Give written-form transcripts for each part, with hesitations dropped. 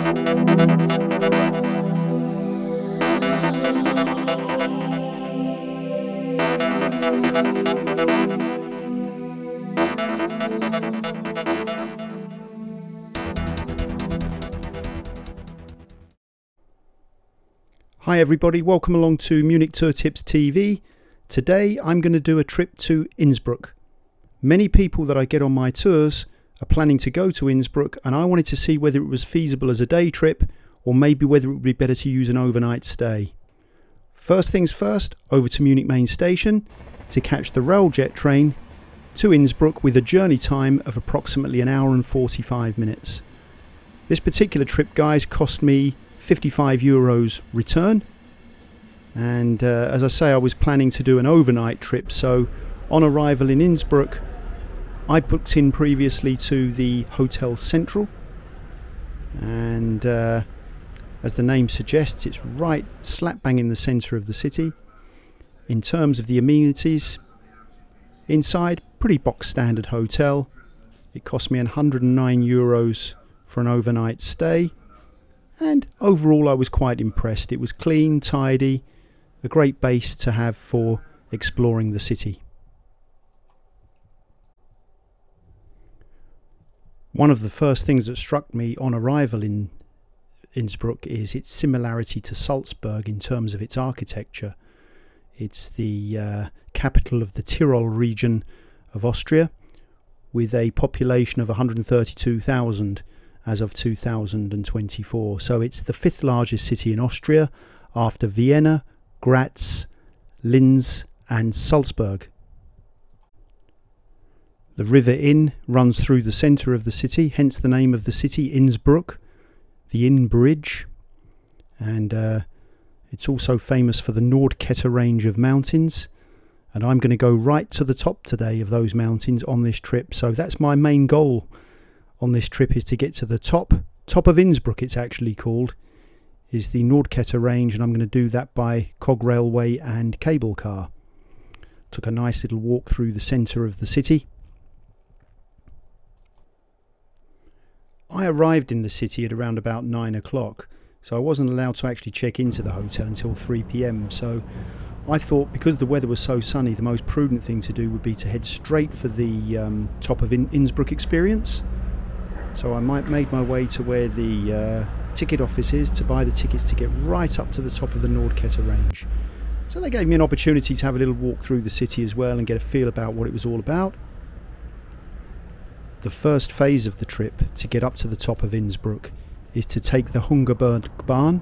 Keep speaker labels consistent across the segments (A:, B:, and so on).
A: Hi everybody, welcome along to Munich Tour Tips TV. Today I'm going to do a trip to Innsbruck. Many people that I get on my tours are planning to go to Innsbruck, and I wanted to see whether it was feasible as a day trip or maybe whether it would be better to use an overnight stay. First things first, over to Munich main station to catch the railjet train to Innsbruck with a journey time of approximately an hour and 45 minutes. This particular trip, guys, cost me €55 return, and as I say, I was planning to do an overnight trip, so on arrival in Innsbruck I booked in previously to the Hotel Central, and as the name suggests, it's right slap bang in the centre of the city. In terms of the amenities, inside, pretty box standard hotel. It cost me €109 for an overnight stay. And overall I was quite impressed. It was clean, tidy, a great base to have for exploring the city. One of the first things that struck me on arrival in Innsbruck is its similarity to Salzburg in terms of its architecture. It's the capital of the Tyrol region of Austria, with a population of 132,000 as of 2024. So it's the fifth largest city in Austria after Vienna, Graz, Linz and Salzburg. The River Inn runs through the centre of the city, hence the name of the city, Innsbruck, the Inn Bridge. And it's also famous for the Nordkette range of mountains. And I'm going to go right to the top today of those mountains on this trip. So that's my main goal on this trip, is to get to the top of Innsbruck, it's actually called, is the Nordkette range, and I'm going to do that by cog railway and cable car. Took a nice little walk through the centre of the city. I arrived in the city at around about 9 o'clock, so I wasn't allowed to actually check into the hotel until 3 PM. So I thought, because the weather was so sunny, the most prudent thing to do would be to head straight for the top of Innsbruck experience. So I made my way to where the ticket office is to buy the tickets to get right up to the top of the Nordkette range. So they gave me an opportunity to have a little walk through the city as well and get a feel about what it was all about. The first phase of the trip to get up to the top of Innsbruck is to take the Hungerberg Bahn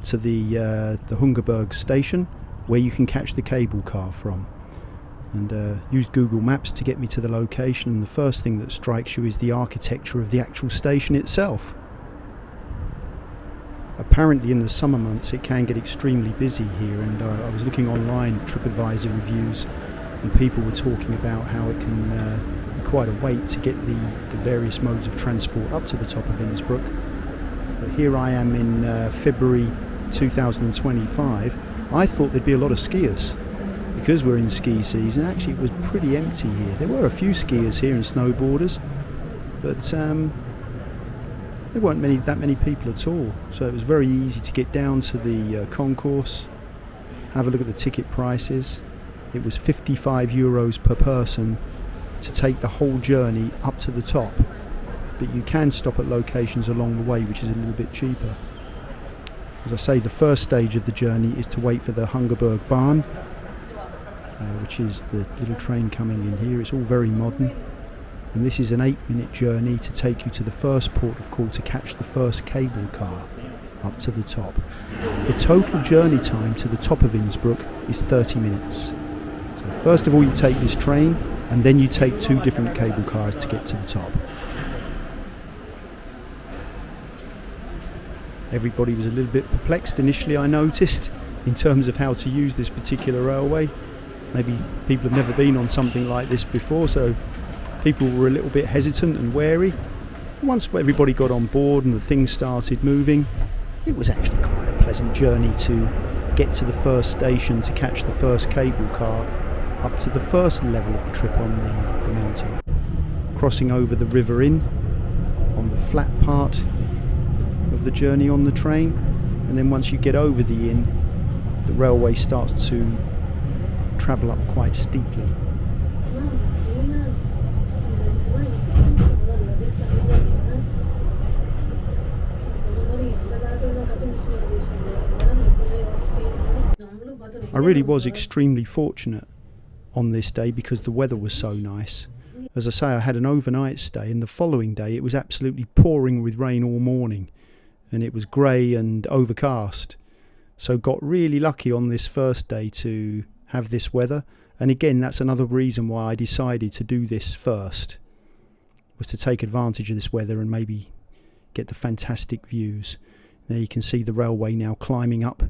A: to the Hungerberg station, where you can catch the cable car from. And used Google Maps to get me to the location, and the first thing that strikes you is the architecture of the actual station itself. Apparently in the summer months it can get extremely busy here, and I was looking online, TripAdvisor reviews, and people were talking about how it can be quite a wait to get the various modes of transport up to the top of Innsbruck. But here I am in February 2025. I thought there'd be a lot of skiers, because we're in ski season. Actually it was pretty empty here. There were a few skiers here and snowboarders, but there weren't that many people at all. So it was very easy to get down to the concourse, have a look at the ticket prices. It was €55 per person to take the whole journey up to the top, but you can stop at locations along the way, which is a little bit cheaper. As I say, the first stage of the journey is to wait for the Hungerberg Bahn, which is the little train coming in here. It's all very modern, and this is an 8-minute journey to take you to the first port of call to catch the first cable car up to the top. The total journey time to the top of Innsbruck is 30 minutes. So first of all you take this train, and then you take 2 different cable cars to get to the top. Everybody was a little bit perplexed initially, I noticed, in terms of how to use this particular railway. Maybe people have never been on something like this before, so people were a little bit hesitant and wary. Once everybody got on board and the thing started moving, it was actually quite a pleasant journey to get to the first station to catch the first cable car up to the first level of the trip on the mountain. Crossing over the River Inn on the flat part of of the journey on the train, and then once you get over the inn, the railway starts to travel up quite steeply. I really was extremely fortunate on this day because the weather was so nice. As I say, I had an overnight stay, and the following day it was absolutely pouring with rain all morning, and it was grey and overcast. So got really lucky on this first day to have this weather, and again that's another reason why I decided to do this first, was to take advantage of this weather and maybe get the fantastic views. There you can see the railway now climbing up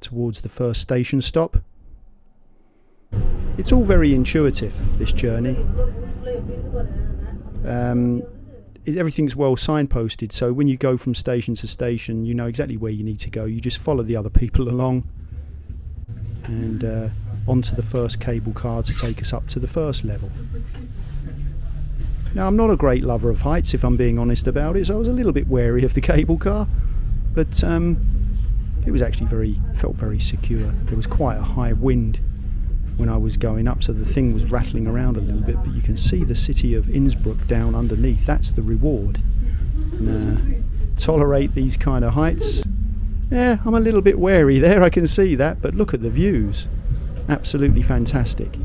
A: towards the first station stop. It's all very intuitive, this journey. Everything's well signposted, so when you go from station to station you know exactly where you need to go. You just follow the other people along and onto the first cable car to take us up to the first level. Now, I'm not a great lover of heights, if I'm being honest about it, so I was a little bit wary of the cable car, but it was actually felt very secure. There was quite a high wind when I was going up, so the thing was rattling around a little bit, but you can see the city of Innsbruck down underneath. That's the reward. Tolerate these kind of heights. Yeah, I'm a little bit wary there, I can see that, but look at the views. Absolutely fantastic.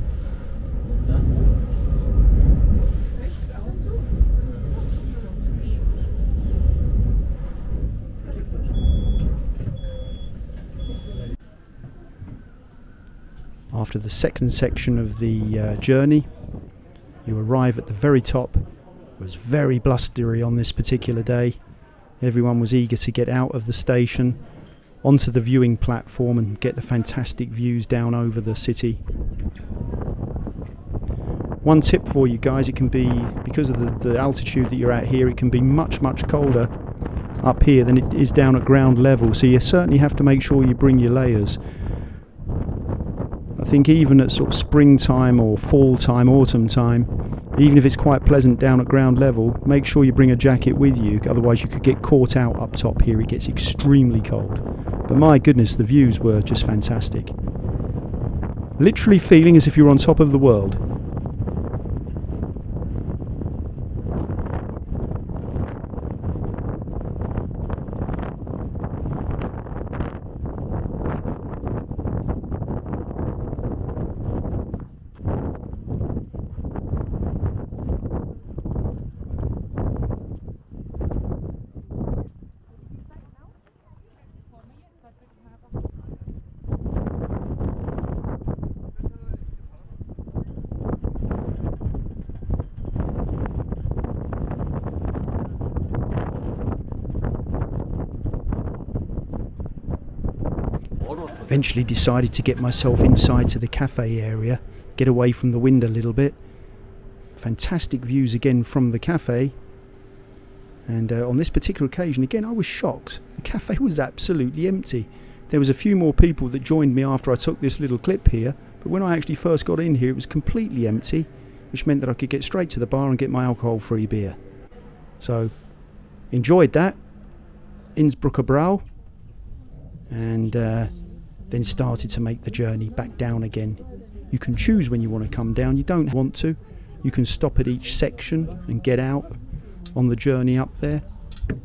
A: After the second section of the journey, you arrive at the very top. It was very blustery on this particular day. Everyone was eager to get out of the station, onto the viewing platform and get the fantastic views down over the city. One tip for you guys, it can be, because of the altitude that you're at here, it can be much colder up here than it is down at ground level, so you certainly have to make sure you bring your layers. I think even at sort of springtime or fall time, autumn time, even if it's quite pleasant down at ground level, make sure you bring a jacket with you, otherwise you could get caught out up top here. It gets extremely cold. But my goodness, the views were just fantastic. Literally feeling as if you were on top of the world. Eventually decided to get myself inside to the cafe area, get away from the wind a little bit. Fantastic views again from the cafe, and on this particular occasion again I was shocked. The cafe was absolutely empty. There was a few more people that joined me after I took this little clip here, but when I actually first got in here it was completely empty, which meant that I could get straight to the bar and get my alcohol-free beer. So enjoyed that, Innsbrucker Brau, and then started to make the journey back down again. You can choose when you want to come down. You don't want to. You can stop at each section and get out on the journey up there.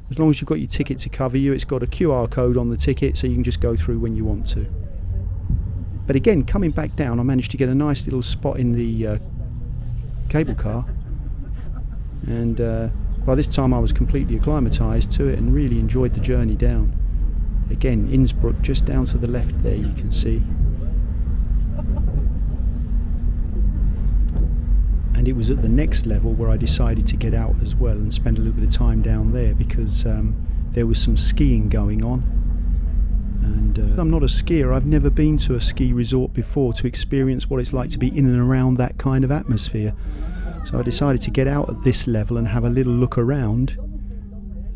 A: As long as you've got your ticket to cover you, it's got a QR code on the ticket, so you can just go through when you want to. But again, coming back down, I managed to get a nice little spot in the cable car, and by this time I was completely acclimatised to it and really enjoyed the journey down. Again, Innsbruck just down to the left there, you can see. And it was at the next level where I decided to get out as well and spend a little bit of time down there, because there was some skiing going on. And I'm not a skier, I've never been to a ski resort before to experience what it's like to be in and around that kind of atmosphere. So I decided to get out at this level and have a little look around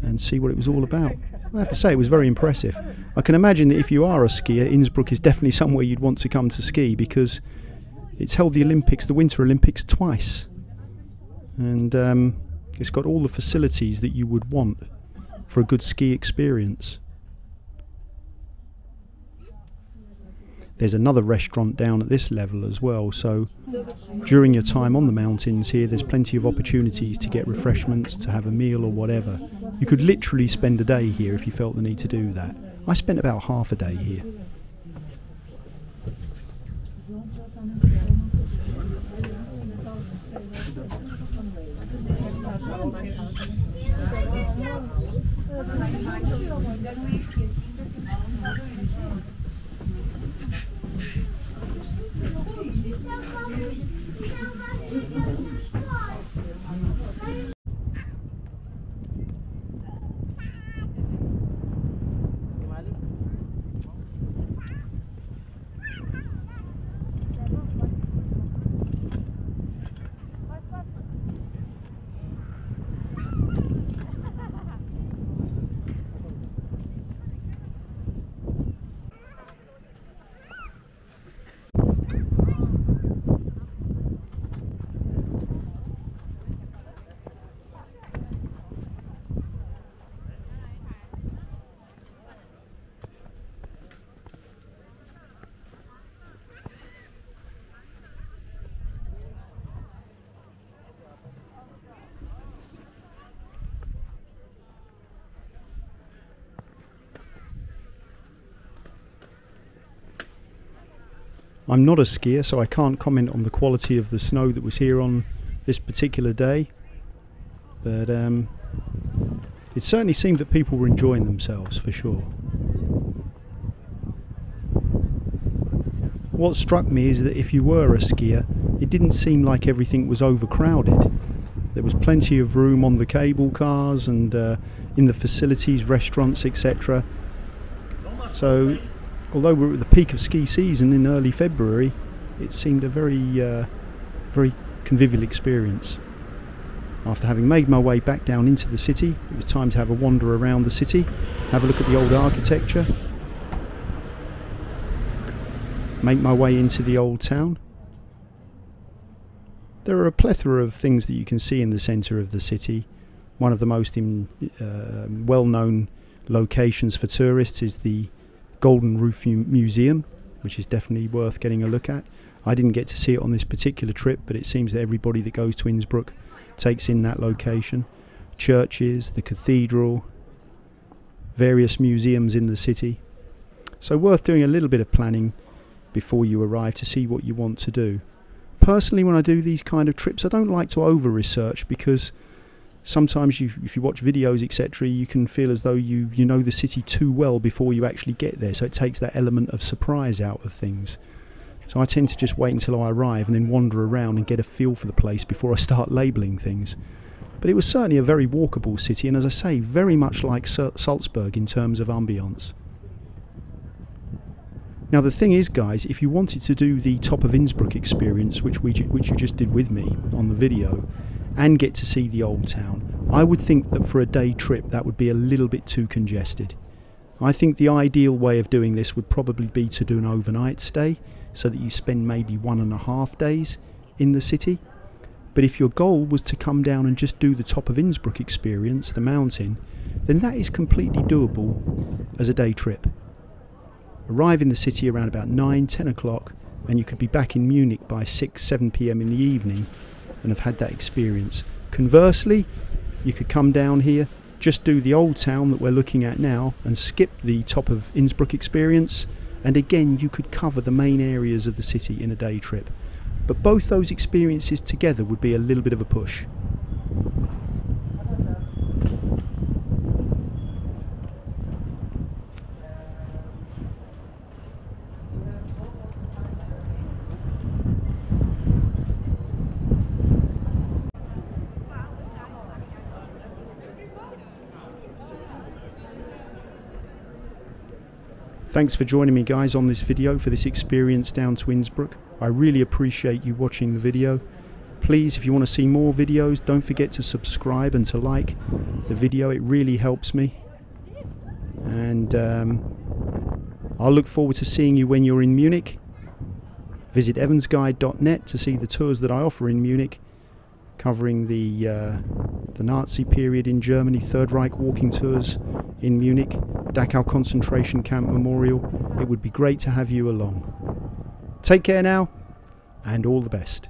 A: and see what it was all about. I have to say it was very impressive. I can imagine that if you are a skier, Innsbruck is definitely somewhere you'd want to come to ski, because it's held the Olympics, the Winter Olympics, twice. And it's got all the facilities that you would want for a good ski experience. There's another restaurant down at this level as well, so during your time on the mountains here there's plenty of opportunities to get refreshments, to have a meal or whatever. You could literally spend a day here if you felt the need to do that. I spent about half a day here. I'm not a skier, so I can't comment on the quality of the snow that was here on this particular day, but it certainly seemed that people were enjoying themselves for sure. What struck me is that if you were a skier, it didn't seem like everything was overcrowded. There was plenty of room on the cable cars and in the facilities, restaurants, etc. So although we're at the peak of ski season in early February, it seemed a very convivial experience. After having made my way back down into the city, it was time to have a wander around the city, have a look at the old architecture, make my way into the old town. There are a plethora of things that you can see in the centre of the city. One of the most well-known locations for tourists is the Golden Roof Museum, which is definitely worth getting a look at. I didn't get to see it on this particular trip, but it seems that everybody that goes to Innsbruck takes in that location. Churches, the cathedral, various museums in the city. So worth doing a little bit of planning before you arrive to see what you want to do. Personally, when I do these kind of trips, I don't like to over-research, because sometimes if you watch videos, etc., you can feel as though you know the city too well before you actually get there, so it takes that element of surprise out of things. So I tend to just wait until I arrive and then wander around and get a feel for the place before I start labelling things. But it was certainly a very walkable city, and as I say, very much like Salzburg in terms of ambience. Now the thing is, guys, if you wanted to do the top of Innsbruck experience, which you just did with me on the video, and get to see the old town, I would think that for a day trip that would be a little bit too congested. I think the ideal way of doing this would probably be to do an overnight stay, so that you spend maybe 1.5 days in the city. But if your goal was to come down and just do the top of Innsbruck experience, the mountain, then that is completely doable as a day trip. Arrive in the city around about 9-10 o'clock, and you could be back in Munich by 6-7 p.m. in the evening and have had that experience. Conversely, you could come down here, just do the old town that we're looking at now, and skip the top of Innsbruck experience, and again you could cover the main areas of the city in a day trip. But both those experiences together would be a little bit of a push. Thanks for joining me, guys, on this video for this experience down to Innsbruck. I really appreciate you watching the video. Please, if you want to see more videos, don't forget to subscribe and to like the video. It really helps me. And I'll look forward to seeing you when you're in Munich. Visit evansguide.net to see the tours that I offer in Munich. covering the Nazi period in Germany, Third Reich walking tours in Munich, Dachau concentration camp memorial. It would be great to have you along. Take care now, and all the best.